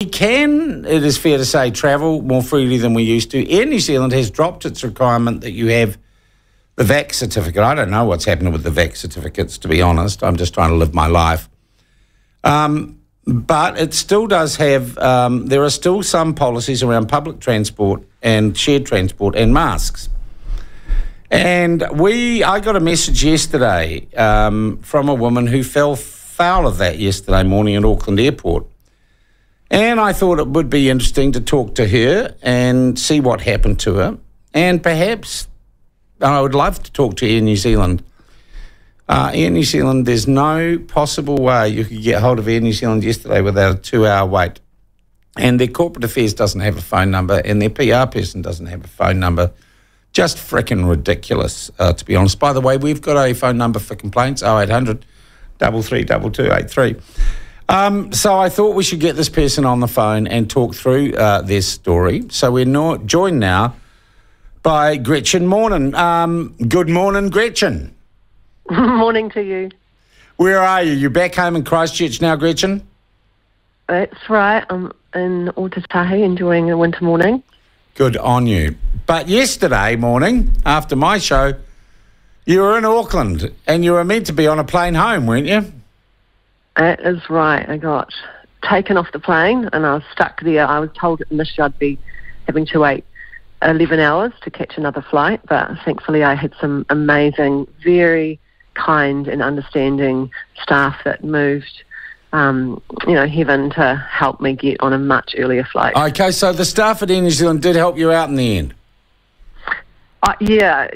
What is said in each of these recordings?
We can, it is fair to say, travel more freely than we used to. Air New Zealand has dropped its requirement that you have the VAC certificate. I don't know what's happening with the VAC certificates, to be honest. I'm just trying to live my life. But it still does have, there are still some policies around public transport and shared transport and masks. And I got a message yesterday from a woman who fell foul of that yesterday morning at Auckland Airport. And I thought it would be interesting to talk to her and see what happened to her. And perhaps I would love to talk to Air New Zealand. Air New Zealand, there's no possible way you could get hold of Air New Zealand yesterday without a 2-hour wait. And their corporate affairs doesn't have a phone number and their PR person doesn't have a phone number. Just frickin' ridiculous, to be honest. By the way, we've got a phone number for complaints, 0800 332 so I thought we should get this person on the phone and talk through their story. So we're joined now by Gretchen Mornin. Good morning, Gretchen. Morning to you. Where are you? You back home in Christchurch now, Gretchen? That's right. I'm in Otautahi enjoying a winter morning. Good on you. But yesterday morning, after my show, you were in Auckland and you were meant to be on a plane home, weren't you? That is right. I got taken off the plane and I was stuck there. I was told initially I'd be having to wait 11 hours to catch another flight, but thankfully I had some amazing, very kind and understanding staff that moved, heaven to help me get on a much earlier flight. Okay, so the staff at Air New Zealand did help you out in the end? Yeah,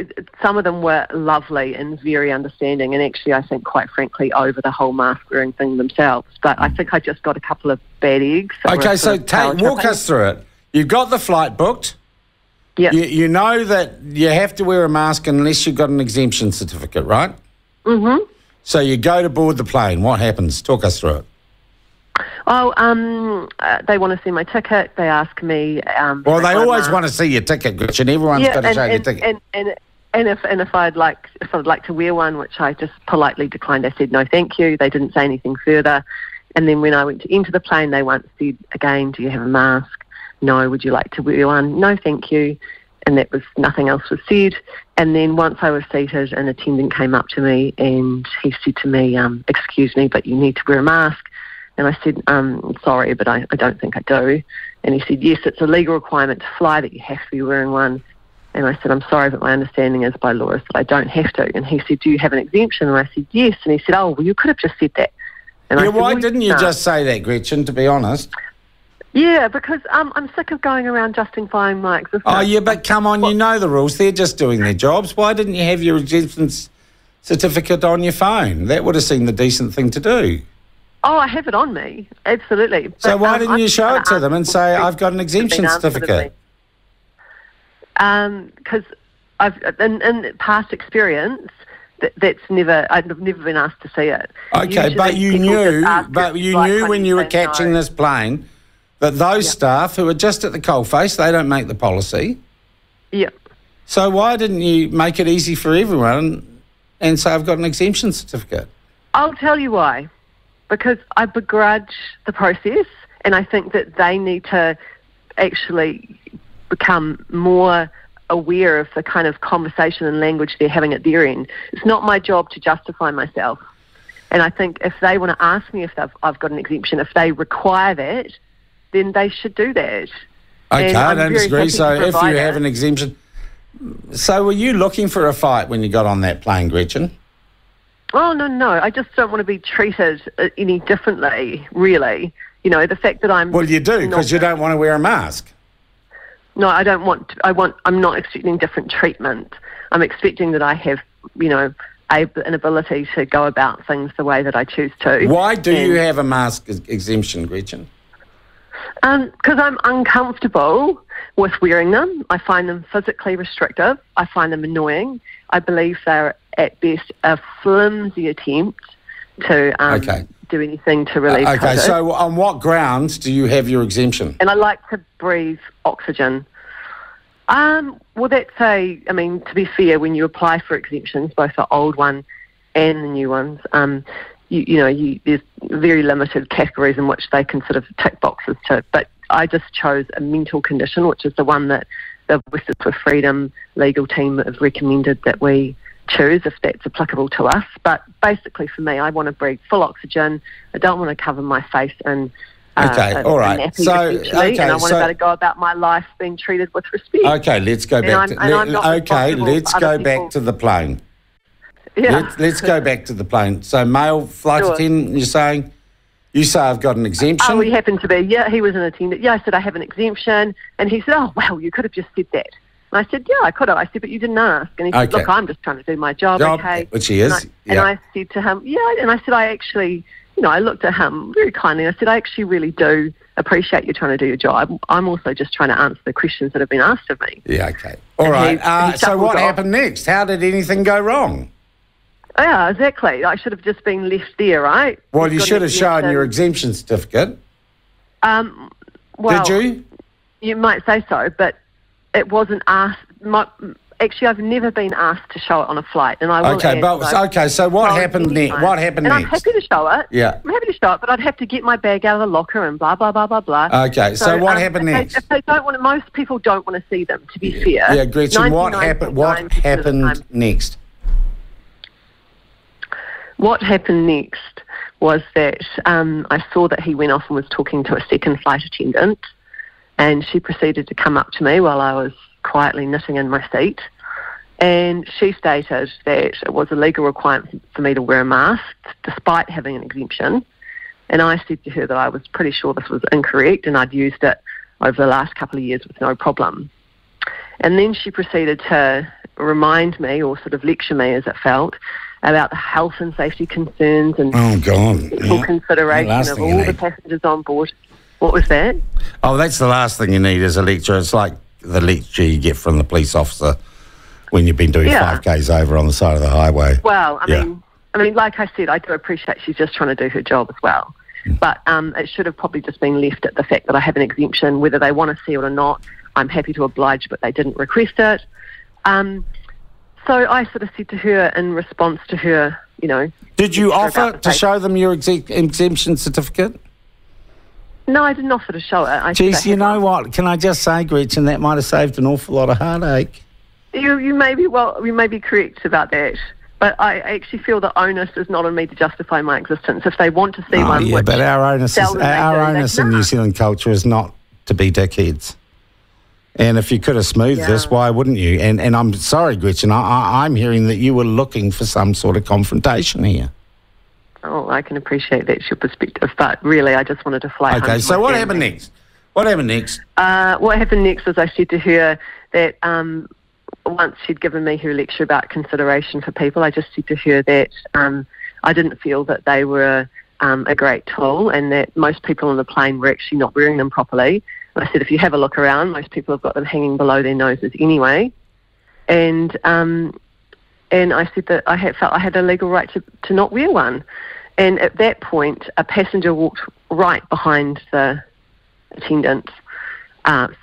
some of them were lovely and very understanding, and actually I think quite frankly over the whole mask wearing thing themselves, but I think I just got a couple of bad eggs. Okay, so walk us through it. You've got the flight booked. Yeah. You know that you have to wear a mask unless you've got an exemption certificate, right? Mm-hmm. So you go to board the plane. What happens? Talk us through it. Oh, they want to see my ticket. They ask me. Well, they always want to see your ticket, Gretchen. Everyone's got to show your ticket. And if I'd like to wear one, which I just politely declined. I said no, thank you. They didn't say anything further. And then when I went to enter the plane, they once said again, "Do you have a mask?" "No." "Would you like to wear one?" "No, thank you." And that was, nothing else was said. And then once I was seated, an attendant came up to me and he said to me, "Excuse me, but you need to wear a mask." And I said, "Sorry, but I don't think I do." And he said, "Yes, it's a legal requirement to fly that you have to be wearing one." And I said, "I'm sorry, but my understanding is by law is that I don't have to." And he said, "Do you have an exemption?" And I said, "Yes." And he said, "Oh, well, you could have just said that." And yeah, I said, why didn't you just say that, Gretchen, to be honest? Yeah, because I'm sick of going around justifying my existence. Oh, yeah, but come on, you know the rules. They're just doing their jobs. Why didn't you have your exemption certificate on your phone? That would have seemed the decent thing to do. Oh, I have it on me, absolutely. But, so why didn't you show it to them and say, "I've got an exemption certificate"? Because in past experience, I've never been asked to see it. Okay, Usually but you knew when you were catching this plane that those staff who are just at the coalface, they don't make the policy. Yep. So why didn't you make it easy for everyone and say, "I've got an exemption certificate"? I'll tell you why. Because I begrudge the process, and I think that they need to actually become more aware of the kind of conversation and language they're having at their end. It's not my job to justify myself. And I think if they want to ask me if I've got an exemption, if they require that, then they should do that. Okay, I don't disagree. So if you have an exemption... So were you looking for a fight when you got on that plane, Gretchen? Oh, no. I just don't want to be treated any differently, really. You know, the fact that I'm... Well, you do, because you don't want to wear a mask. No, I don't want... I'm not expecting different treatment. I'm expecting that I have, an ability to go about things the way that I choose to. Why do you have a mask exemption, Gretchen? Because I'm uncomfortable with wearing them. I find them physically restrictive. I find them annoying. I believe they're at best a flimsy attempt to do anything to relieve COVID. Okay, so on what grounds do you have your exemption? And I like to breathe oxygen. Well, to be fair, when you apply for exemptions, both the old one and the new ones, there's very limited categories in which they can sort of tick boxes to. But I just chose a mental condition, which is the one that the Voices for Freedom legal team have recommended that we choose if that's applicable to us. But basically for me, I want to breathe full oxygen. I don't want to cover my face in all right. Nappy, and I want to be able to go about my life being treated with respect. Okay, let's go back to the plane. Yeah. Let's go back to the plane. So male flight attendant, you say I've got an exemption? Oh, he happened to be. Yeah, he was an attendant. Yeah, I said I have an exemption. And he said, oh, well, you could have just said that. And I said, yeah, I could have. I said, but you didn't ask. And he said, look, I'm just trying to do my job, okay? Which he is. And I said to him, and I said, I actually, I looked at him very kindly. I said, I actually really do appreciate you trying to do your job. I'm also just trying to answer the questions that have been asked of me. Yeah, okay. All right. So what happened next? How did anything go wrong? Yeah, exactly. I should have just been left there, right? Well, you should have shown your exemption certificate. Well, did you? You might say so, but it wasn't asked. Actually, I've never been asked to show it on a flight, and I will. So what happened next? What happened next? I'm happy to show it. Yeah, I'm happy to show it, but I'd have to get my bag out of the locker and blah blah blah blah blah. Okay, so what happened next? If they don't want to, most people don't want to see them. To be fair. Yeah, Gretchen. What happened? What happened next? What happened next was that I saw that he went off and was talking to a second flight attendant, and she proceeded to come up to me while I was quietly knitting in my seat, and she stated that it was a legal requirement for me to wear a mask despite having an exemption, and I said to her that I was pretty sure this was incorrect and I'd used it over the last couple of years with no problem. And then she proceeded to remind me, or sort of lecture me as it felt, about the health and safety concerns and full consideration of all the passengers on board. What was that? Oh, that's the last thing you need as a lecturer. It's like the lecture you get from the police officer when you've been doing 5Ks over on the side of the highway. Well, I mean, like I said, I do appreciate she's just trying to do her job as well. But it should have probably just been left at the fact that I have an exemption. Whether they want to see it or not, I'm happy to oblige, but they didn't request it. So I sort of said to her in response to her, Did you offer to show them your exemption certificate? No, I didn't offer to show it. Geez, you know what? Can I just say, Gretchen, that might have saved an awful lot of heartache. You may be correct about that. But I actually feel the onus is not on me to justify my existence. If they want to see one, yeah, but our onus in New Zealand culture is not to be dickheads. And if you could have smoothed this, why wouldn't you? And I'm sorry, Gretchen, I'm hearing that you were looking for some sort of confrontation here. Oh, I can appreciate that's your perspective, but really I just wanted to fly home. Okay, so what happened next? What happened next? What happened next is I said to her that once she'd given me her lecture about consideration for people, I just said to her that I didn't feel that they were a great tool and that most people on the plane were actually not wearing them properly. And I said, if you have a look around, most people have got them hanging below their noses anyway. And I said that I felt I had a legal right to not wear one. And at that point, a passenger walked right behind the attendant,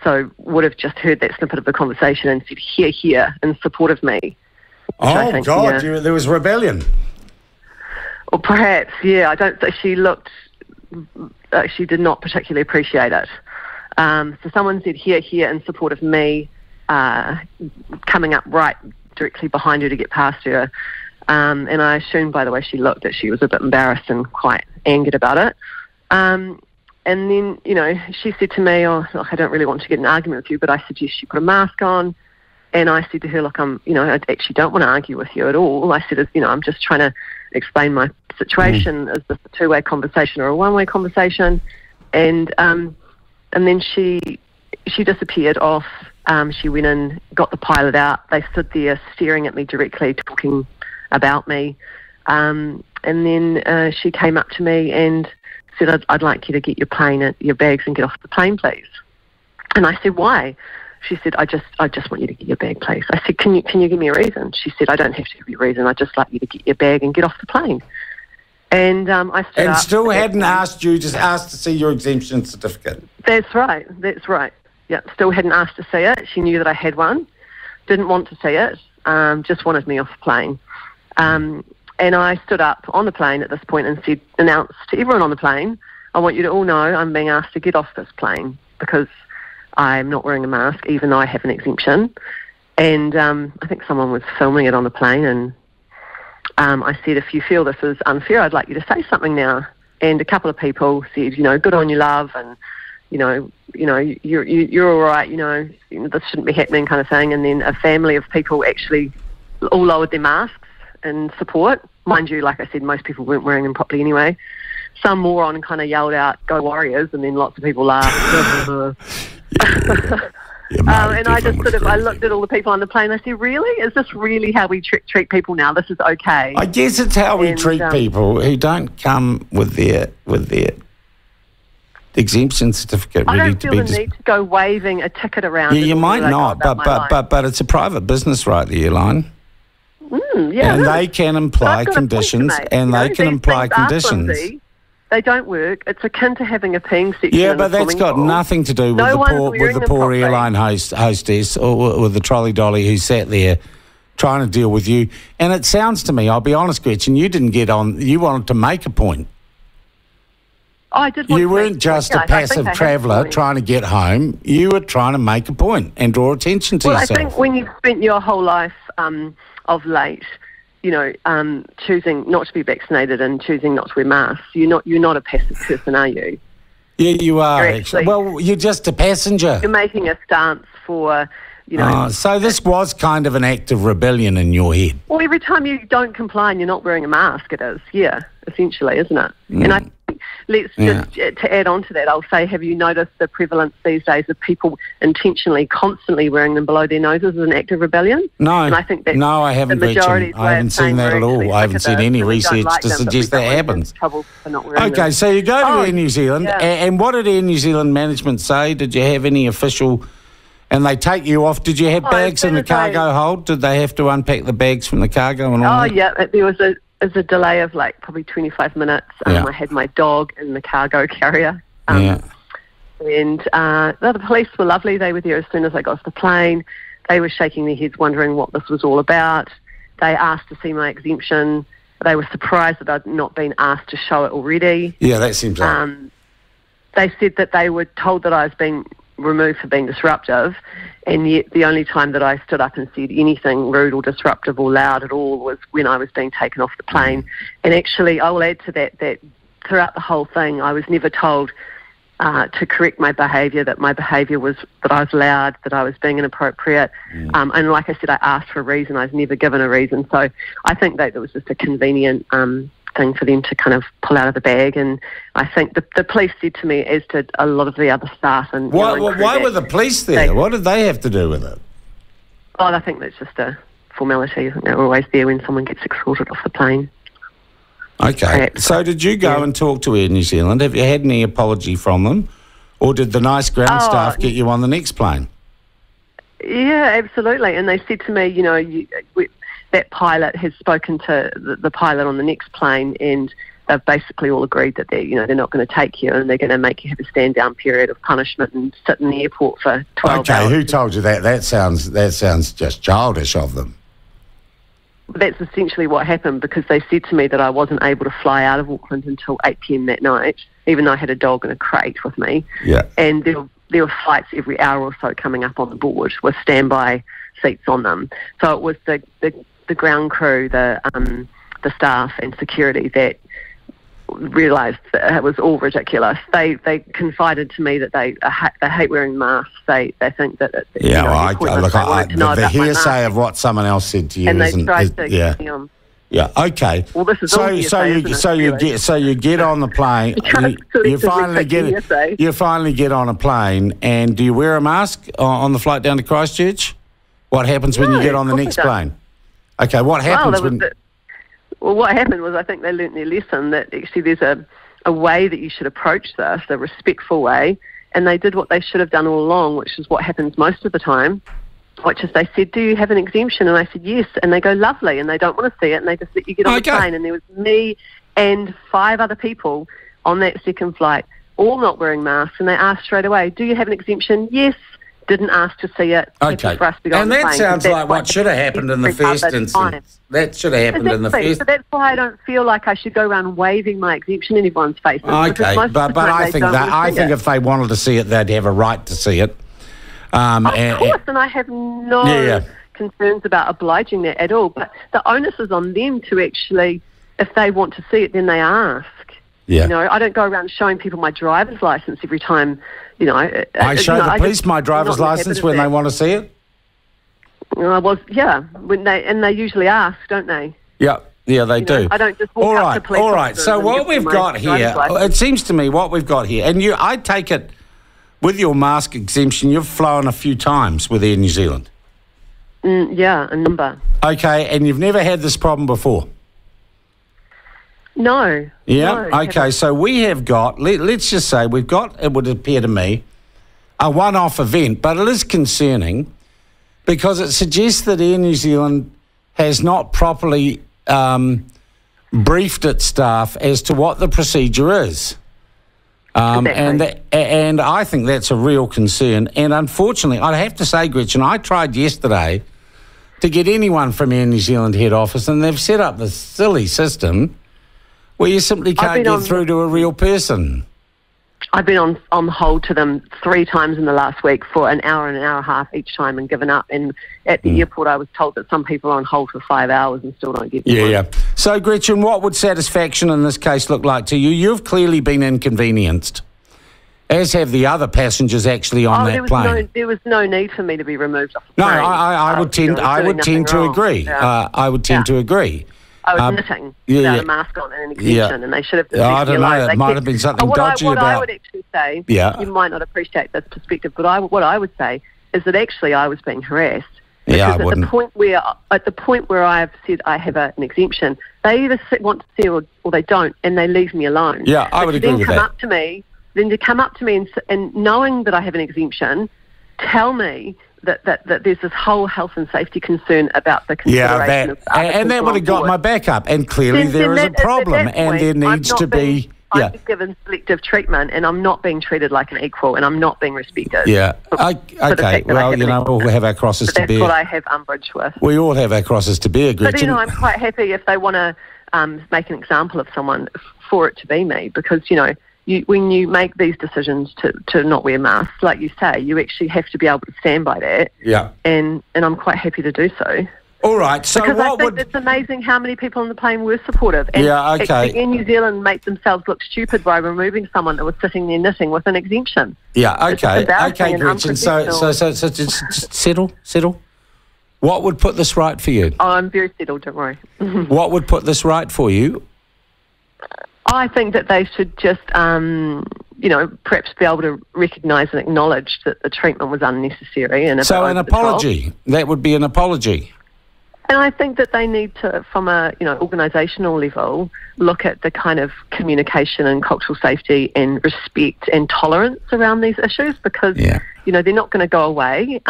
so would have just heard that snippet of the conversation and said, "Here, here," in support of me. Oh, God, there was rebellion. Or perhaps, yeah. I don't think she looked... she did not particularly appreciate it. So someone said, "Here, here," in support of me, coming up right directly behind her to get past her. And I assumed by the way she looked that she was a bit embarrassed and quite angered about it. And then, she said to me, "Oh, look, I don't really want to get in an argument with you, but I suggest you put a mask on." And I said to her, "Look, I actually don't want to argue with you at all." I said, I'm just trying to explain my situation. Is this a two-way conversation or a one-way conversation? And then she disappeared off. She went in, got the pilot out. They stood there staring at me directly, talking about me. And then she came up to me and said, I'd like you to get your bags and get off the plane, please. And I said, why? She said, I just want you to get your bag, please. I said, can you give me a reason? She said, I don't have to give you a reason. I'd just like you to get your bag and get off the plane. And I stood up. And still hadn't asked you, just asked to see your exemption certificate. That's right. Yeah, still hadn't asked to see it. She knew that I had one. Didn't want to see it. Just wanted me off the plane. And I stood up on the plane at this point and announced to everyone on the plane, I want you to all know I'm being asked to get off this plane because I'm not wearing a mask, even though I have an exemption. And I think someone was filming it on the plane, and I said, if you feel this is unfair, I'd like you to say something now. And a couple of people said, good on you, love, and you're all right, this shouldn't be happening, kind of thing. And then a family of people actually all lowered their masks in support. Mind you, like I said, most people weren't wearing them properly anyway. Some moron kind of yelled out, "Go Warriors," and then lots of people laughed. And I just I looked at all the people on the plane. I said, "Really? Is this really how we treat people now? This is okay?" I guess it's how we treat people who don't come with their exemption certificate ready to be. I don't feel the need to go waving a ticket around. Yeah, you might not, but it's a private business right there, Line. And they can imply conditions, and they can imply conditions. They don't work. It's akin to having a peeing section. Yeah, but that's got nothing to do with the poor airline hostess or with the trolley dolly who sat there trying to deal with you. And it sounds to me, I'll be honest, Gretchen, you didn't get on. You wanted to make a point. I did. You weren't just a passive traveller trying to get home. You were trying to make a point and draw attention to yourself. I think when you've spent your whole life of late, choosing not to be vaccinated and choosing not to wear masks, you're not a passive person, are you? Yeah, you are. Actually. Well, you're just a passenger. You're making a stance for, so this was kind of an act of rebellion in your head. Well, every time you don't comply and you're not wearing a mask, it is. Yeah, essentially, isn't it? And I think to add on to that, I'll say, have you noticed the prevalence these days of people intentionally, constantly wearing them below their noses as an act of rebellion? No, and I think that's I haven't, Gretchen. I haven't seen that at all. I haven't seen any research to suggest that happens. Okay, so you go to Air New Zealand, and what did Air New Zealand management say? Did you have any official... And they take you off. Did you have bags in the cargo hold? Did they have to unpack the bags from the cargo and all that? Yeah, there was a delay of probably 25 minutes. I had my dog in the cargo carrier. And the police were lovely. They were there as soon as I got off the plane. They were shaking their heads wondering what this was all about. They asked to see my exemption. They were surprised that I'd not been asked to show it already. Yeah, that seems right. They said that they were told that I was being removed for being disruptive, and yet the only time that I stood up and said anything rude or disruptive or loud at all was when I was being taken off the plane. And actually, I will add to that throughout the whole thing, I was never told to correct my behaviour, that my behaviour was that I was loud, that I was being inappropriate. And like I said, I asked for a reason. I was never given a reason. So I think that it was just a convenient thing for them to kind of pull out of the bag. And I think the police said to me, as did a lot of the other staff. And why were the police there? What did they have to do with it? Oh, I think that's just a formality. I think they're always there when someone gets escorted off the plane. Okay. So did you go and talk to Air New Zealand? Have you had any apology from them? Or did the nice ground staff get you on the next plane? Yeah, absolutely. And they said to me, that pilot has spoken to the pilot on the next plane, and they've basically all agreed that they're not going to take you, and they're going to make you have a stand-down period of punishment and sit in the airport for 12 hours. Okay, who told you that? That sounds just childish of them. That's essentially what happened, because they said to me that I wasn't able to fly out of Auckland until 8 p.m. that night, even though I had a dog in a crate with me. Yeah. And there were flights every hour or so coming up on the board with standby seats on them. So it was the ground crew, the staff and security that realised that it was all ridiculous. They confided to me that they hate wearing masks. They think that the hearsay of what someone else said to you, and they tried to yeah. Okay. Well, this is you get on the plane. You finally get on a plane, and do you wear a mask on the flight down to Christchurch? What happens when you get on the next plane? Okay, what happens Well, what happened was I think they learnt their lesson that actually there's a way that you should approach this, a respectful way, and they did what they should have done all along, which is what happens most of the time, which is they said, do you have an exemption? And I said, yes. And they go, lovely, and they don't want to see it, and they just let you get on the plane. And there was me and 5 other people on that second flight, all not wearing masks, and they asked straight away, do you have an exemption? Yes. didn't ask to see it. Okay. For us to go and that sounds like what should have happened in the first instance. That should have happened in the first. So that's why I don't feel like I should go around waving my exemption in everyone's faces. Okay, but I think if they wanted to see it, they'd have a right to see it. Of course, and I have no concerns about obliging that at all. But the onus is on them to actually, if they want to see it, then they ask. Yeah. You know, I don't go around showing people my driver's license every time. You know, I show the police my driver's license when they want to see it. When they usually ask, don't they? Yeah, they do. I don't just walk up to police. All right. So what we've got here, it seems to me, what we've got here, and I take it with your mask exemption, you've flown a few times with Air New Zealand. Yeah, a number. Okay, and you've never had this problem before. No. Yeah, no, okay, so we have got, let's just say we've got, it would appear to me, a one-off event, but it is concerning because it suggests that Air New Zealand has not properly briefed its staff as to what the procedure is. Exactly. And I think that's a real concern. And unfortunately, I have to say, Gretchen, I tried yesterday to get anyone from Air New Zealand head office, and they've set up this silly system where you simply can't get through to a real person. I've been on hold to them 3 times in the last week for an hour and an hour and a half each time and given up. And at the airport, I was told that some people are on hold for 5 hours and still don't get me. Yeah. So, Gretchen, what would satisfaction in this case look like to you? You've clearly been inconvenienced, as have the other passengers actually on that plane. There was no need for me to be removed off the plane. No, I would tend to agree. Yeah. I would tend to agree. I was knitting without a mask on and an exemption, and they should have. I don't know. It might have been something dodgy about. What I would actually say, you might not appreciate this perspective, but what I would say is that actually I was being harassed. Yeah, I wouldn't. At the point where I've said I have an exemption, they either want to see or they don't, and they leave me alone. Yeah, I would agree with that. Then to come up to me and knowing that I have an exemption, tell me that there's this whole health and safety concern about the consideration of and that would have got my back up. And clearly there is a problem, and there needs to be. I'm given selective treatment, and I'm not being treated like an equal, and I'm not being respected. Yeah. Okay. Well, we'll have our crosses to bear. That's what I have umbrage with. We all have our crosses to bear, Gretchen. But I'm quite happy if they want to make an example of someone for it to be me, because when you make these decisions to not wear masks, like you say, you actually have to be able to stand by that. Yeah. And I'm quite happy to do so. All right. So because I think it's amazing how many people on the plane were supportive. And actually in New Zealand make themselves look stupid by removing someone that was sitting there knitting with an exemption. Yeah. Okay. Okay, Gretchen. So just settle. What would put this right for you? Oh, I'm very settled. Don't worry. What would put this right for you? I think that they should just, perhaps be able to recognise and acknowledge that the treatment was unnecessary. And so an apology. That would be an apology. And I think that they need to, from a organisational level, look at the kind of communication and cultural safety and respect and tolerance around these issues, because they're not going to go away.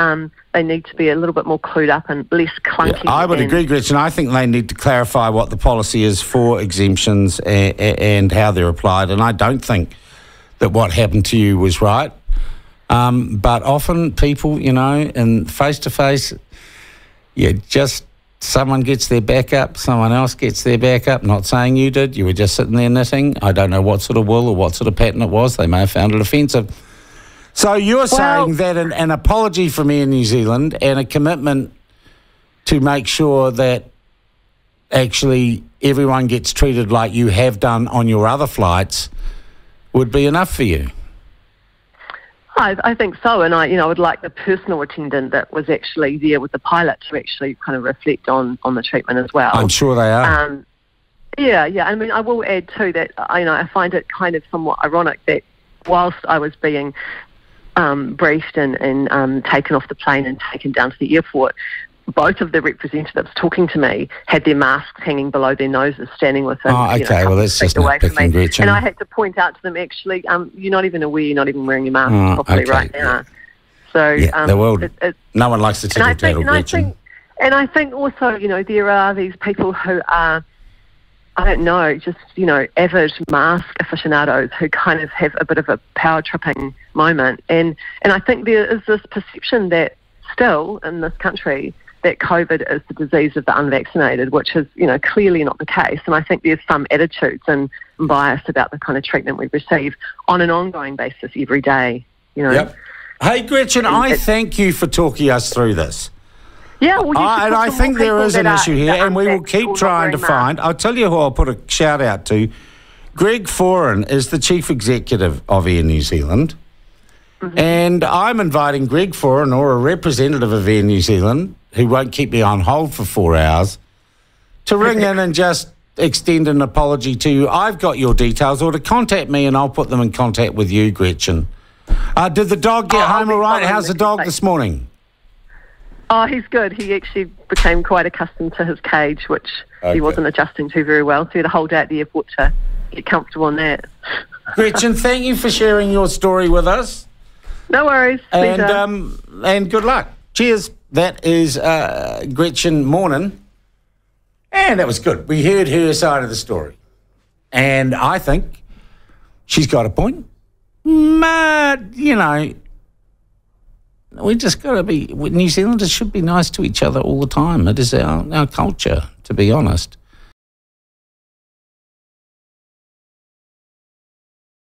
They need to be a little bit more clued up and less clunky. Yeah, I would agree, Gretchen. I think they need to clarify what the policy is for exemptions and how they're applied. And I don't think that what happened to you was right. But often people, in face-to-face, someone gets their back up, someone else gets their back up. Not saying you did. You were just sitting there knitting. I don't know what sort of wool or what sort of pattern it was. They may have found it offensive. So you're saying that an apology from Air New Zealand and a commitment to make sure that actually everyone gets treated like you have done on your other flights would be enough for you? I think so, and I would like the personal attendant that was actually there with the pilot to actually kind of reflect on the treatment as well. I'm sure they are. I mean, I will add too that I find it kind of somewhat ironic that whilst I was being briefed and taken off the plane and taken down to the airport, both of the representatives talking to me had their masks hanging below their noses, standing within that's just away from me. Gretchen. And I had to point out to them, actually, you're not even aware, you're not even wearing your mask properly right now. So the world, no one likes to tickle tattle, Gretchen. And I think also, there are these people who are I don't know, just, avid mask aficionados who kind of have a bit of a power tripping moment. And I think there is this perception that still in this country that COVID is the disease of the unvaccinated, which is, clearly not the case. And I think there's some attitudes and bias about the kind of treatment we receive on an ongoing basis every day, Yep. Hey, Gretchen, I thank you for talking us through this. Yeah, well, and I think there is an issue here, and we will keep trying to find. I'll tell you who I'll put a shout out to. Greg Foran is the chief executive of Air New Zealand, and I'm inviting Greg Foran or a representative of Air New Zealand who won't keep me on hold for 4 hours to ring in and just extend an apology to you. I've got your details, or to contact me, and I'll put them in contact with you, Gretchen. Did the dog get home all right? How's the dog this morning? Oh, he's good. He actually became quite accustomed to his cage, which he wasn't adjusting to very well. So he had a whole day at the airport to get comfortable in that. Gretchen, thank you for sharing your story with us. No worries. And good luck. Cheers. That is Gretchen Mornin. And that was good. We heard her side of the story. And I think she's got a point. But, we just got to be, New Zealanders should be nice to each other all the time. It is our culture, to be honest.